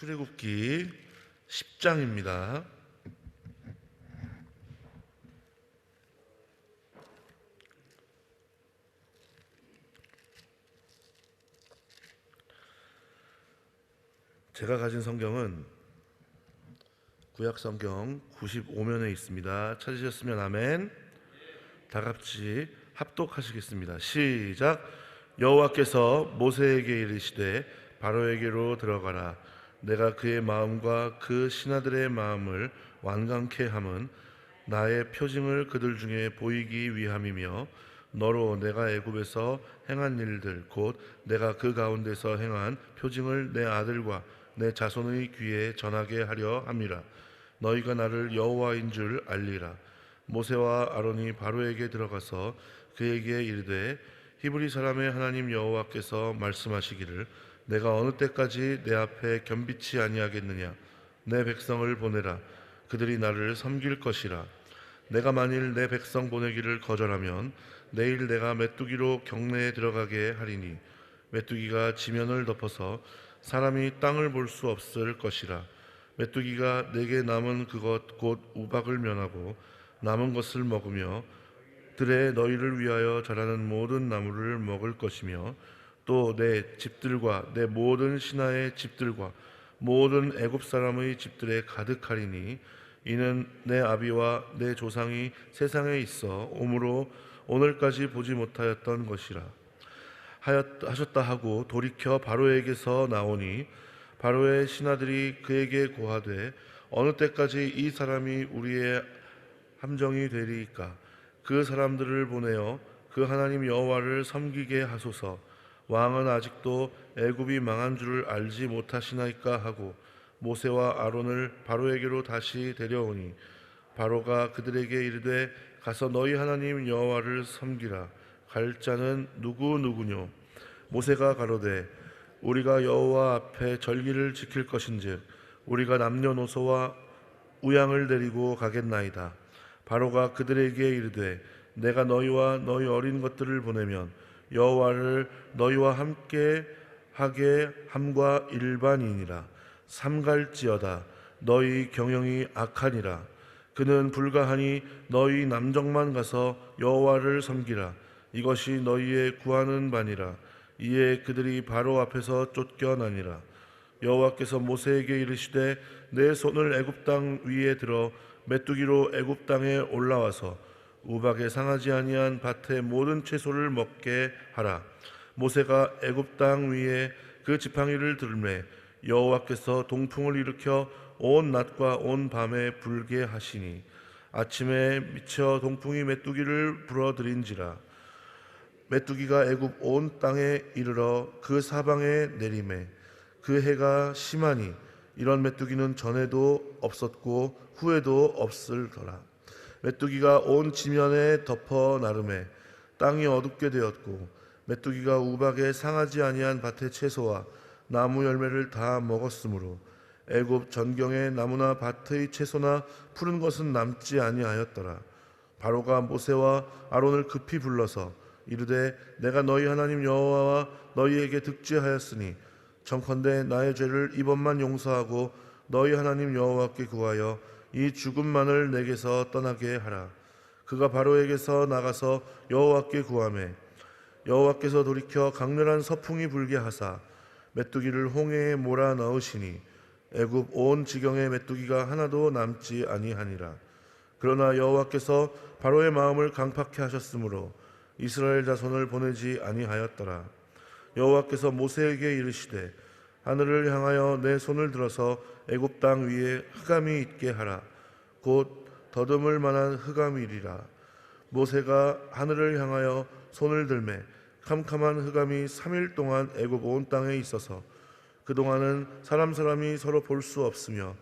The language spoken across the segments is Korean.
출애굽기 10장입니다. 제가 가진 성경은 구약 성경 95면에 있습니다. 찾으셨으면 아멘. 다 같이 합독하시겠습니다. 시작. 여호와께서 모세에게 이르시되 바로에게로 들어가라. 내가 그의 마음과 그 신하들의 마음을 완강케 함은 나의 표징을 그들 중에 보이기 위함이며 너로 내가 애굽에서 행한 일들 곧 내가 그 가운데서 행한 표징을 내 아들과 내 자손의 귀에 전하게 하려 함이라. 너희가 나를 여호와인 줄 알리라. 모세와 아론이 바로에게 들어가서 그에게 이르되 히브리 사람의 하나님 여호와께서 말씀하시기를 내가 어느 때까지 내 앞에 겸비치 아니하겠느냐. 내 백성을 보내라. 그들이 나를 섬길 것이라. 내가 만일 내 백성 보내기를 거절하면 내일 내가 메뚜기로 경내에 들어가게 하리니 메뚜기가 지면을 덮어서 사람이 땅을 볼 수 없을 것이라. 메뚜기가 내게 남은 그것 곧 우박을 면하고 남은 것을 먹으며 들에 너희를 위하여 자라는 모든 나무를 먹을 것이며 또 내 집들과 내 모든 신하의 집들과 모든 애굽 사람의 집들에 가득하리니 이는 내 아비와 내 조상이 세상에 있어 오므로 오늘까지 보지 못하였던 것이라 하셨다 하고 돌이켜 바로에게서 나오니 바로의 신하들이 그에게 고하되 어느 때까지 이 사람이 우리의 함정이 되리이까. 그 사람들을 보내어 그 하나님 여호와를 섬기게 하소서. 왕은 아직도 애굽이 망한 줄을 알지 못하시나이까 하고 모세와 아론을 바로에게로 다시 데려오니 바로가 그들에게 이르되 가서 너희 하나님 여호와를 섬기라. 갈 자는 누구뇨. 모세가 가로되 우리가 여호와 앞에 절기를 지킬 것인즉 우리가 남녀노소와 우양을 데리고 가겠나이다. 바로가 그들에게 이르되 내가 너희와 너희 어린 것들을 보내면 여호와를 너희와 함께 하게 함과 일반이니라. 삼갈지어다. 너희 경영이 악하니라. 그는 불가하니 너희 남정만 가서 여호와를 섬기라. 이것이 너희의 구하는 바니라. 이에 그들이 바로 앞에서 쫓겨나니라. 여호와께서 모세에게 이르시되 내 손을 애굽 땅 위에 들어 메뚜기로 애굽 땅에 올라와서 우박에 상하지 아니한 밭의 모든 채소를 먹게 하라. 모세가 애굽 땅 위에 그 지팡이를 들매 여호와께서 동풍을 일으켜 온 낮과 온 밤에 불게 하시니 아침에 미쳐 동풍이 메뚜기를 불어들인지라. 메뚜기가 애굽 온 땅에 이르러 그 사방에 내리매 그 해가 심하니 이런 메뚜기는 전에도 없었고 후에도 없을더라. 메뚜기가 온 지면에 덮어 나르매 땅이 어둡게 되었고 메뚜기가 우박에 상하지 아니한 밭의 채소와 나무 열매를 다 먹었으므로 애굽 전경의 나무나 밭의 채소나 푸른 것은 남지 아니하였더라. 바로가 모세와 아론을 급히 불러서 이르되 내가 너희 하나님 여호와와 너희에게 득죄하였으니 청컨대 나의 죄를 이번만 용서하고 너희 하나님 여호와께 구하여 이 죽음만을 내게서 떠나게 하라. 그가 바로에게서 나가서 여호와께 구하매 여호와께서 돌이켜 강렬한 서풍이 불게 하사 메뚜기를 홍해에 몰아 넣으시니 애굽 온 지경에 메뚜기가 하나도 남지 아니하니라. 그러나 여호와께서 바로의 마음을 강팍케 하셨으므로 이스라엘 자손을 보내지 아니하였더라. 여호와께서 모세에게 이르시되 하늘을 향하여 내 손을 들어서 애굽 땅 위에 흑암이 있게 하라. 곧 더듬을 만한 흑암이리라. 모세가 하늘을 향하여 손을 들매 캄캄한 흑암이 3일 동안 애굽 온 땅에 있어서 그동안은 사람이 서로 볼 수 없으며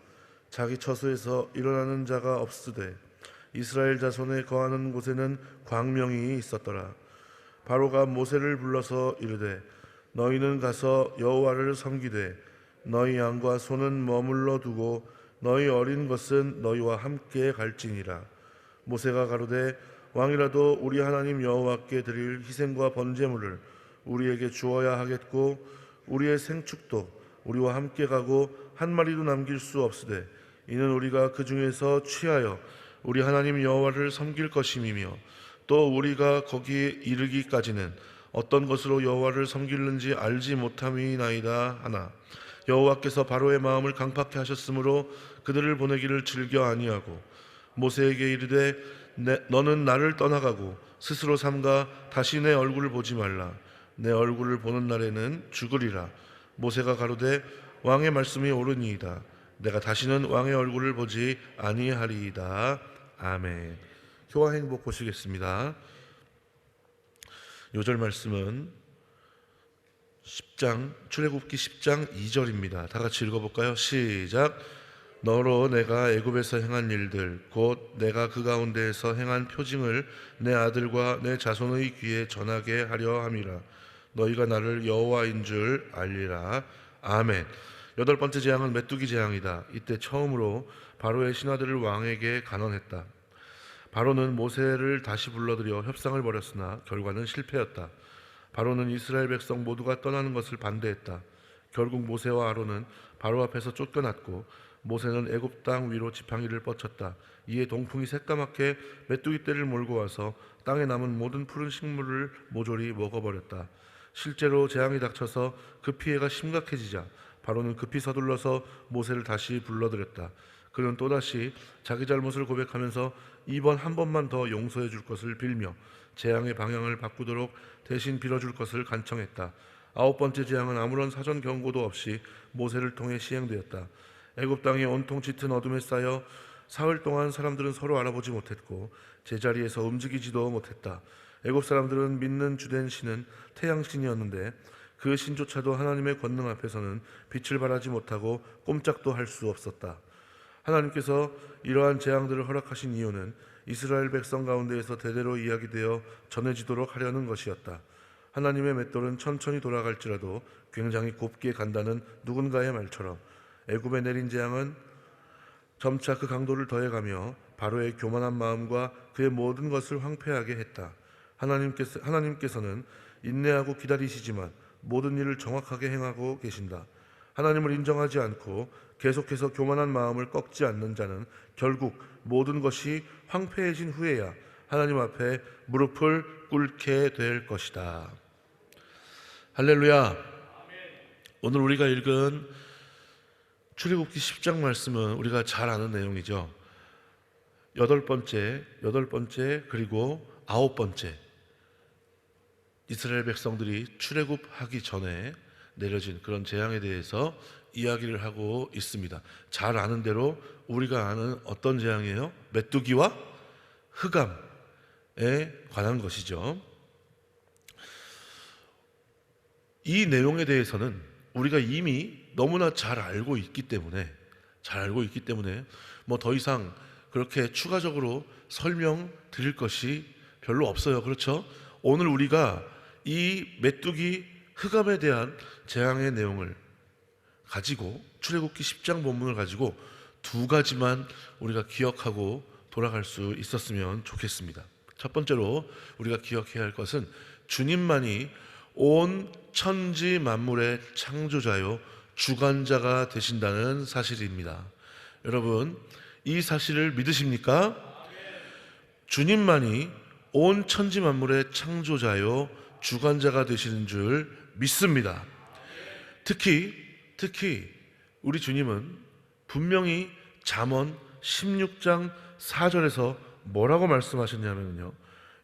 자기 처소에서 일어나는 자가 없으되 이스라엘 자손에 거하는 곳에는 광명이 있었더라. 바로가 모세를 불러서 이르되 너희는 가서 여호와를 섬기되 너희 양과 소는 머물러 두고 너희 어린 것은 너희와 함께 갈지니라. 모세가 가로되 왕이라도 우리 하나님 여호와께 드릴 희생과 번제물을 우리에게 주어야 하겠고 우리의 생축도 우리와 함께 가고 한 마리도 남길 수 없으되 이는 우리가 그 중에서 취하여 우리 하나님 여호와를 섬길 것임이며 또 우리가 거기에 이르기까지는 어떤 것으로 여호와를 섬길는지 알지 못함이나이다 하나 여호와께서 바로의 마음을 강팍해 하셨으므로 그들을 보내기를 즐겨 아니하고 모세에게 이르되 너는 나를 떠나가고 스스로 삼가 다시 내 얼굴을 보지 말라. 내 얼굴을 보는 날에는 죽으리라. 모세가 가로되 왕의 말씀이 옳으니이다. 내가 다시는 왕의 얼굴을 보지 아니하리이다. 아멘. 교화 행복 보시겠습니다. 요절 말씀은 10장 출애굽기 10장 2절입니다. 다 같이 읽어볼까요? 시작. 너로 내가 애굽에서 행한 일들 곧 내가 그 가운데에서 행한 표징을 내 아들과 내 자손의 귀에 전하게 하려 함이라. 너희가 나를 여호와인 줄 알리라. 아멘. 여덟 번째 재앙은 메뚜기 재앙이다. 이때 처음으로 바로의 신하들을 왕에게 간언했다. 바로는 모세를 다시 불러들여 협상을 벌였으나 결과는 실패였다. 바로는 이스라엘 백성 모두가 떠나는 것을 반대했다. 결국 모세와 아론은 바로 앞에서 쫓겨났고 모세는 애굽 땅 위로 지팡이를 뻗쳤다. 이에 동풍이 새까맣게 메뚜기 떼를 몰고 와서 땅에 남은 모든 푸른 식물을 모조리 먹어버렸다. 실제로 재앙이 닥쳐서 그 피해가 심각해지자 바로는 급히 서둘러서 모세를 다시 불러들였다. 그는 또다시 자기 잘못을 고백하면서 이번 한 번만 더 용서해 줄 것을 빌며 재앙의 방향을 바꾸도록 대신 빌어줄 것을 간청했다. 아홉 번째 재앙은 아무런 사전 경고도 없이 모세를 통해 시행되었다. 애굽 땅이 온통 짙은 어둠에 쌓여 사흘 동안 사람들은 서로 알아보지 못했고 제자리에서 움직이지도 못했다. 애굽 사람들은 믿는 주된 신은 태양신이었는데 그 신조차도 하나님의 권능 앞에서는 빛을 발하지 못하고 꼼짝도 할 수 없었다. 하나님께서 이러한 재앙들을 허락하신 이유는 이스라엘 백성 가운데에서 대대로 이야기되어 전해지도록 하려는 것이었다. 하나님의 맷돌은 천천히 돌아갈지라도 굉장히 곱게 간다는 누군가의 말처럼 애굽에 내린 재앙은 점차 그 강도를 더해가며 바로의 교만한 마음과 그의 모든 것을 황폐하게 했다. 하나님께서는 인내하고 기다리시지만 모든 일을 정확하게 행하고 계신다. 하나님을 인정하지 않고 계속해서 교만한 마음을 꺾지 않는 자는 결국 모든 것이 황폐해진 후에야 하나님 앞에 무릎을 꿇게 될 것이다. 할렐루야. 오늘 우리가 읽은 출애굽기 10장 말씀은 우리가 잘 아는 내용이죠. 여덟 번째 그리고 아홉 번째 이스라엘 백성들이 출애굽하기 전에 내려진 그런 재앙에 대해서 이야기를 하고 있습니다. 잘 아는 대로 우리가 아는 어떤 재앙이에요? 메뚜기와 흑암에 관한 것이죠. 이 내용에 대해서는 우리가 이미 너무나 잘 알고 있기 때문에 뭐 더 이상 그렇게 추가적으로 설명드릴 것이 별로 없어요. 그렇죠? 오늘 우리가 이 메뚜기 흑암에 대한 재앙의 내용을 가지고 출애굽기 10장 본문을 가지고 두 가지만 우리가 기억하고 돌아갈 수 있었으면 좋겠습니다. 첫 번째로 우리가 기억해야 할 것은 주님만이 온 천지 만물의 창조자요 주관자가 되신다는 사실입니다. 여러분, 이 사실을 믿으십니까? 주님만이 온 천지 만물의 창조자요 주관자가 되시는 줄 믿습니다. 특히 우리 주님은 분명히 잠언 16장 4절에서 뭐라고 말씀하셨냐면요,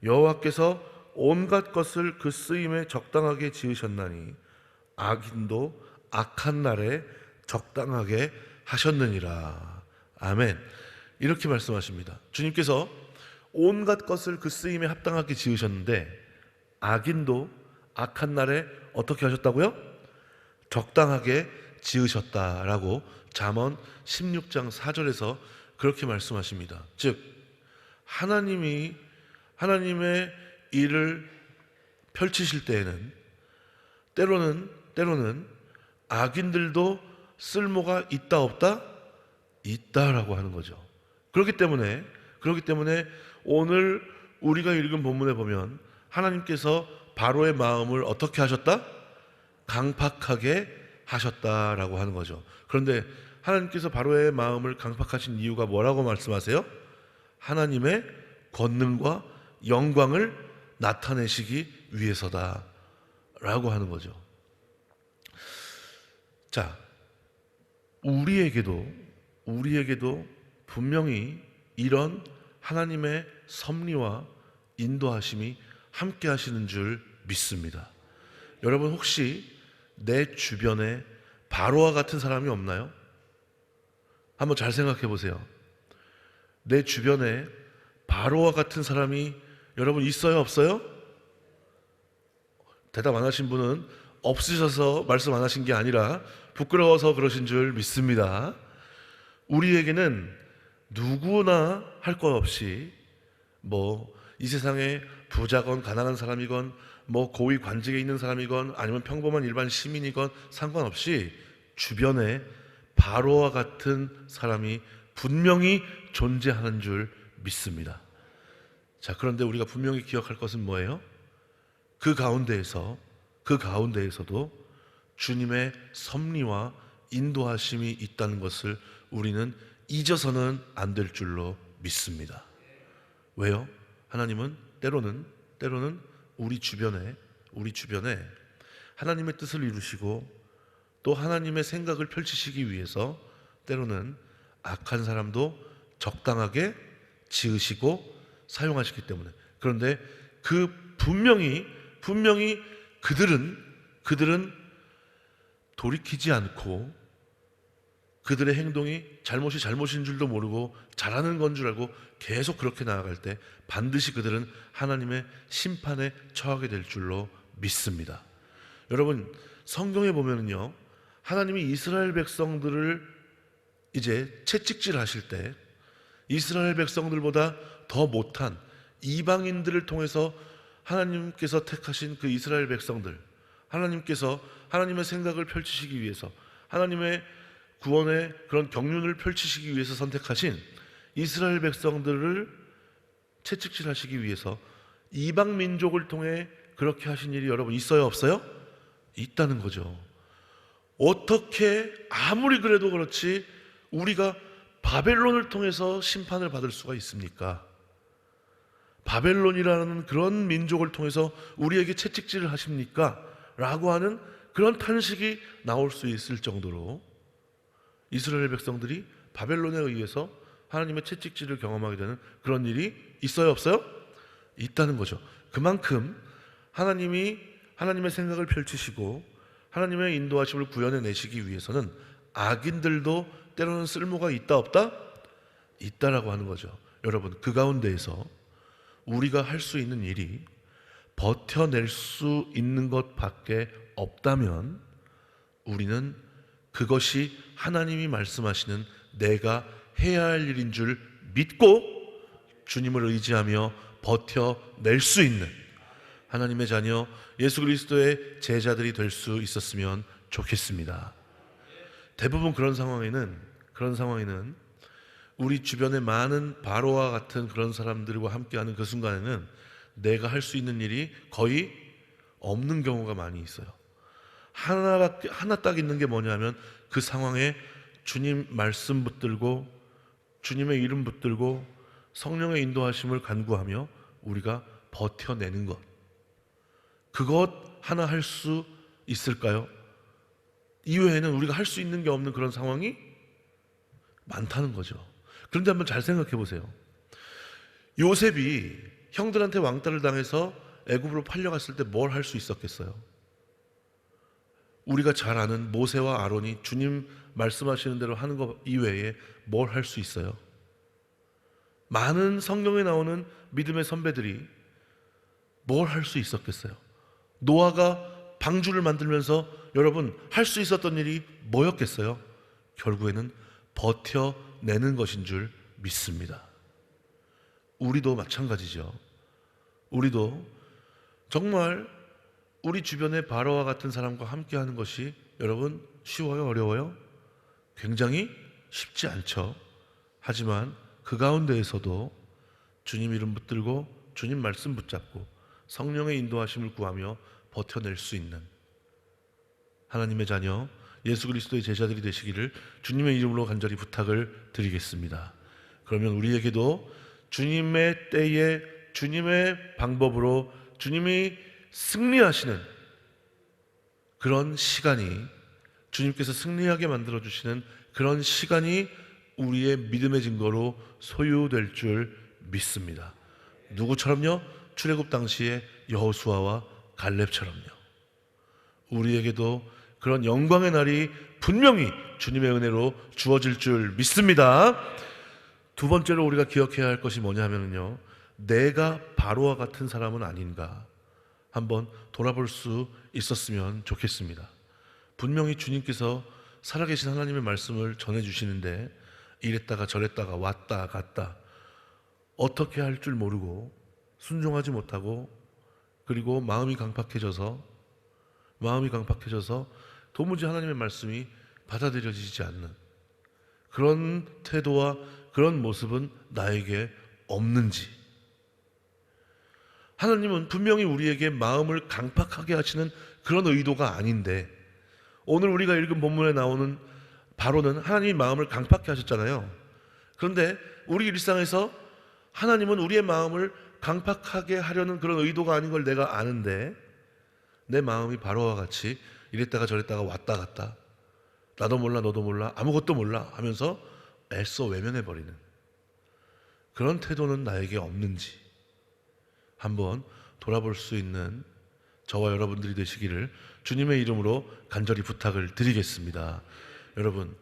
여호와께서 온갖 것을 그 쓰임에 적당하게 지으셨나니 악인도 악한 날에 적당하게 하셨느니라. 아멘. 이렇게 말씀하십니다. 주님께서 온갖 것을 그 쓰임에 합당하게 지으셨는데 악인도 악한 날에 어떻게 하셨다고요? 적당하게 지으셨다라고 잠언 16장 4절에서 그렇게 말씀하십니다. 즉 하나님의 일을 펼치실 때에는 때로는 악인들도 쓸모가 있다 없다? 있다라고 하는 거죠. 그렇기 때문에 오늘 우리가 읽은 본문에 보면 하나님께서 바로의 마음을 어떻게 하셨다? 강팍하게 하셨다라고 하는 거죠. 그런데 하나님께서 바로의 마음을 강팍하신 이유가 뭐라고 말씀하세요? 하나님의 권능과 영광을 나타내시기 위해서다라고 하는 거죠. 자, 우리에게도 분명히 이런 하나님의 섭리와 인도하심이 함께 하시는 줄 믿습니다. 여러분, 혹시 내 주변에 바로와 같은 사람이 없나요? 한번 잘 생각해 보세요. 내 주변에 바로와 같은 사람이 여러분 있어요, 없어요? 대답 안 하신 분은 없으셔서 말씀 안 하신 게 아니라 부끄러워서 그러신 줄 믿습니다. 우리에게는 누구나 할 것 없이 이 세상에 부자건 가난한 사람이건 고위 관직에 있는 사람이건 아니면 평범한 일반 시민이건 상관없이 주변에 바로와 같은 사람이 분명히 존재하는 줄 믿습니다. 자, 그런데 우리가 분명히 기억할 것은 뭐예요? 그 가운데에서도 주님의 섭리와 인도하심이 있다는 것을 우리는 잊어서는 안 될 줄로 믿습니다. 왜요? 하나님은 때로는 우리 주변에 하나님의 뜻을 이루시고 또 하나님의 생각을 펼치시기 위해서 때로는 악한 사람도 적당하게 지으시고 사용하시기 때문에, 그런데 분명히 그들은 돌이키지 않고 그들의 행동이 잘못인 줄도 모르고 잘하는 건 줄 알고 계속 그렇게 나아갈 때 반드시 그들은 하나님의 심판에 처하게 될 줄로 믿습니다. 여러분, 성경에 보면은요, 하나님이 이스라엘 백성들을 이제 채찍질 하실 때 이스라엘 백성들보다 더 못한 이방인들을 통해서 하나님께서 택하신 그 이스라엘 백성들, 하나님께서 하나님의 생각을 펼치시기 위해서 하나님의 구원의 그런 경륜을 펼치시기 위해서 선택하신 이스라엘 백성들을 채찍질하시기 위해서 이방 민족을 통해 그렇게 하신 일이 여러분 있어요, 없어요? 있다는 거죠. 어떻게 아무리 그래도 그렇지 우리가 바벨론을 통해서 심판을 받을 수가 있습니까? 바벨론이라는 그런 민족을 통해서 우리에게 채찍질을 하십니까? 라고 하는 그런 탄식이 나올 수 있을 정도로 이스라엘 백성들이 바벨론에 의해서 하나님의 채찍질을 경험하게 되는 그런 일이 있어요, 없어요? 있다는 거죠. 그만큼 하나님이 하나님의 생각을 펼치시고 하나님의 인도하심을 구현해 내시기 위해서는 악인들도 때로는 쓸모가 있다, 없다? 있다라고 하는 거죠. 여러분, 그 가운데에서 우리가 할 수 있는 일이 버텨낼 수 있는 것밖에 없다면 우리는 그것이 하나님이 말씀하시는 내가 해야 할 일인 줄 믿고 주님을 의지하며 버텨낼 수 있는 하나님의 자녀 예수 그리스도의 제자들이 될 수 있었으면 좋겠습니다. 대부분 그런 상황에는 우리 주변에 많은 바로와 같은 그런 사람들과 함께하는 그 순간에는 내가 할 수 있는 일이 거의 없는 경우가 많이 있어요. 하나 딱 있는 게 뭐냐면 그 상황에 주님 말씀 붙들고 주님의 이름 붙들고 성령의 인도하심을 간구하며 우리가 버텨내는 것, 그것 하나 할 수 있을까요? 이외에는 우리가 할 수 있는 게 없는 그런 상황이 많다는 거죠. 그런데 한번 잘 생각해 보세요. 요셉이 형들한테 왕따를 당해서 애굽으로 팔려갔을 때 뭘 할 수 있었겠어요? 우리가 잘 아는 모세와 아론이 주님 말씀하시는 대로 하는 것 이외에 뭘 할 수 있어요? 많은 성경에 나오는 믿음의 선배들이 뭘 할 수 있었겠어요? 노아가 방주를 만들면서 여러분 할 수 있었던 일이 뭐였겠어요? 결국에는 버텨내는 것인 줄 믿습니다. 우리도 마찬가지죠. 우리도 정말 우리 주변의 바로와 같은 사람과 함께하는 것이 여러분 쉬워요? 어려워요? 굉장히 쉽지 않죠. 하지만 그 가운데에서도 주님 이름 붙들고 주님 말씀 붙잡고 성령의 인도하심을 구하며 버텨낼 수 있는 하나님의 자녀 예수 그리스도의 제자들이 되시기를 주님의 이름으로 간절히 부탁을 드리겠습니다. 그러면 우리에게도 주님의 때에 주님의 방법으로 주님이 승리하시는 그런 시간이, 주님께서 승리하게 만들어주시는 그런 시간이 우리의 믿음의 증거로 소유될 줄 믿습니다. 누구처럼요? 출애굽 당시에 여호수아와 갈렙처럼요. 우리에게도 그런 영광의 날이 분명히 주님의 은혜로 주어질 줄 믿습니다. 두 번째로 우리가 기억해야 할 것이 뭐냐 하면요, 내가 바로와 같은 사람은 아닌가 한번 돌아볼 수 있었으면 좋겠습니다. 분명히 주님께서 살아계신 하나님의 말씀을 전해주시는데 이랬다가 저랬다가 왔다 갔다 어떻게 할 줄 모르고 순종하지 못하고, 그리고 마음이 강팍해져서 도무지 하나님의 말씀이 받아들여지지 않는 그런 태도와 그런 모습은 나에게 없는지, 하나님은 분명히 우리에게 마음을 강팍하게 하시는 그런 의도가 아닌데, 오늘 우리가 읽은 본문에 나오는 바로는 하나님이 마음을 강팍하게 하셨잖아요. 그런데 우리 일상에서 하나님은 우리의 마음을 강팍하게 하려는 그런 의도가 아닌 걸 내가 아는데, 내 마음이 바로와 같이 이랬다가 저랬다가 왔다 갔다, 나도 몰라 너도 몰라 아무것도 몰라 하면서 애써 외면해버리는 그런 태도는 나에게 없는지 한번 돌아볼 수 있는 저와 여러분들이 되시기를 주님의 이름으로 간절히 부탁을 드리겠습니다. 여러분,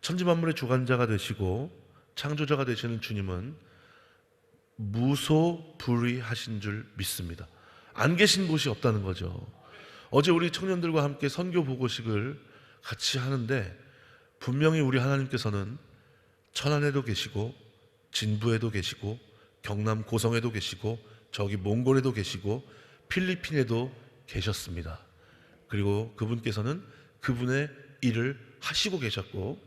천지만물의 주관자가 되시고 창조자가 되시는 주님은 무소불위하신 줄 믿습니다. 안 계신 곳이 없다는 거죠. 어제 우리 청년들과 함께 선교 보고식을 같이 하는데 분명히 우리 하나님께서는 천안에도 계시고 진부에도 계시고 경남 고성에도 계시고 저기 몽골에도 계시고 필리핀에도 계셨습니다. 그리고 그분께서는 그분의 일을 하시고 계셨고,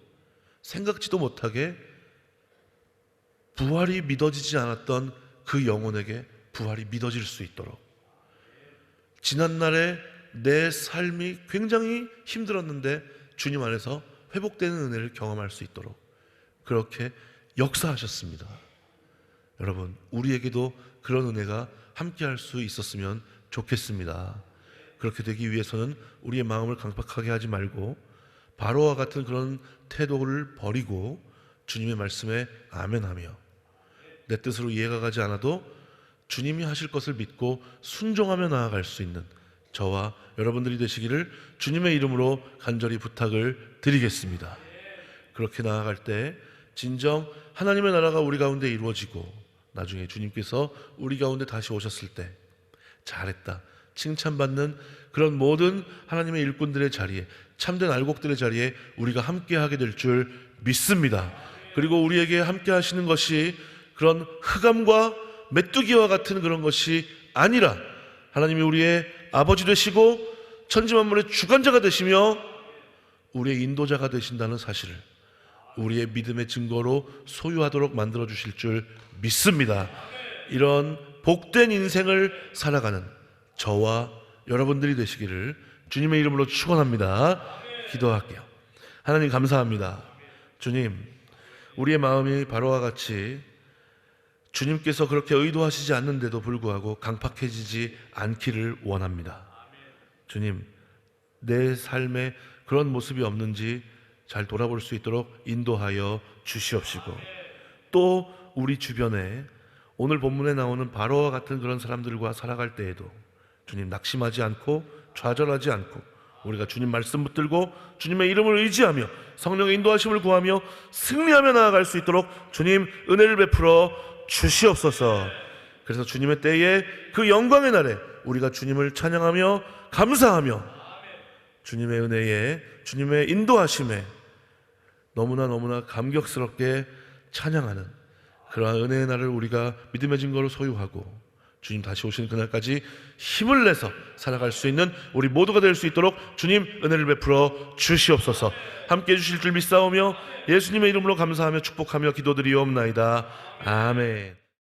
생각지도 못하게 부활이 믿어지지 않았던 그 영혼에게 부활이 믿어질 수 있도록, 지난날에 내 삶이 굉장히 힘들었는데 주님 안에서 회복되는 은혜를 경험할 수 있도록 그렇게 역사하셨습니다. 여러분, 우리에게도 그런 은혜가 함께할 수 있었으면 좋겠습니다. 그렇게 되기 위해서는 우리의 마음을 강팍하게 하지 말고 바로와 같은 그런 태도를 버리고 주님의 말씀에 아멘하며, 내 뜻으로 이해가 가지 않아도 주님이 하실 것을 믿고 순종하며 나아갈 수 있는 저와 여러분들이 되시기를 주님의 이름으로 간절히 부탁을 드리겠습니다. 그렇게 나아갈 때 진정 하나님의 나라가 우리 가운데 이루어지고, 나중에 주님께서 우리 가운데 다시 오셨을 때 잘했다 칭찬받는 그런 모든 하나님의 일꾼들의 자리에, 참된 알곡들의 자리에 우리가 함께하게 될 줄 믿습니다. 그리고 우리에게 함께 하시는 것이 그런 흑암과 메뚜기와 같은 그런 것이 아니라 하나님이 우리의 아버지 되시고 천지만물의 주관자가 되시며 우리의 인도자가 되신다는 사실을 우리의 믿음의 증거로 소유하도록 만들어주실 줄 믿습니다. 이런 복된 인생을 살아가는 저와 여러분들이 되시기를 주님의 이름으로 축원합니다. 기도할게요. 하나님 감사합니다. 주님, 우리의 마음이 바로와 같이 주님께서 그렇게 의도하시지 않는데도 불구하고 강팍해지지 않기를 원합니다. 주님, 내 삶에 그런 모습이 없는지 잘 돌아볼 수 있도록 인도하여 주시옵시고, 또 우리 주변에 오늘 본문에 나오는 바로와 같은 그런 사람들과 살아갈 때에도 주님 낙심하지 않고 좌절하지 않고 우리가 주님 말씀 붙들고 주님의 이름을 의지하며 성령의 인도하심을 구하며 승리하며 나아갈 수 있도록 주님 은혜를 베풀어 주시옵소서. 그래서 주님의 때에 그 영광의 날에 우리가 주님을 찬양하며 감사하며 주님의 은혜에 주님의 인도하심에 너무나 감격스럽게 찬양하는 그러한 은혜의 날을 우리가 믿음의 증거로 소유하고 주님 다시 오시는 그날까지 힘을 내서 살아갈 수 있는 우리 모두가 될 수 있도록 주님 은혜를 베풀어 주시옵소서. 함께 해주실 줄 믿사오며 예수님의 이름으로 감사하며 축복하며 기도드리옵나이다. 아멘.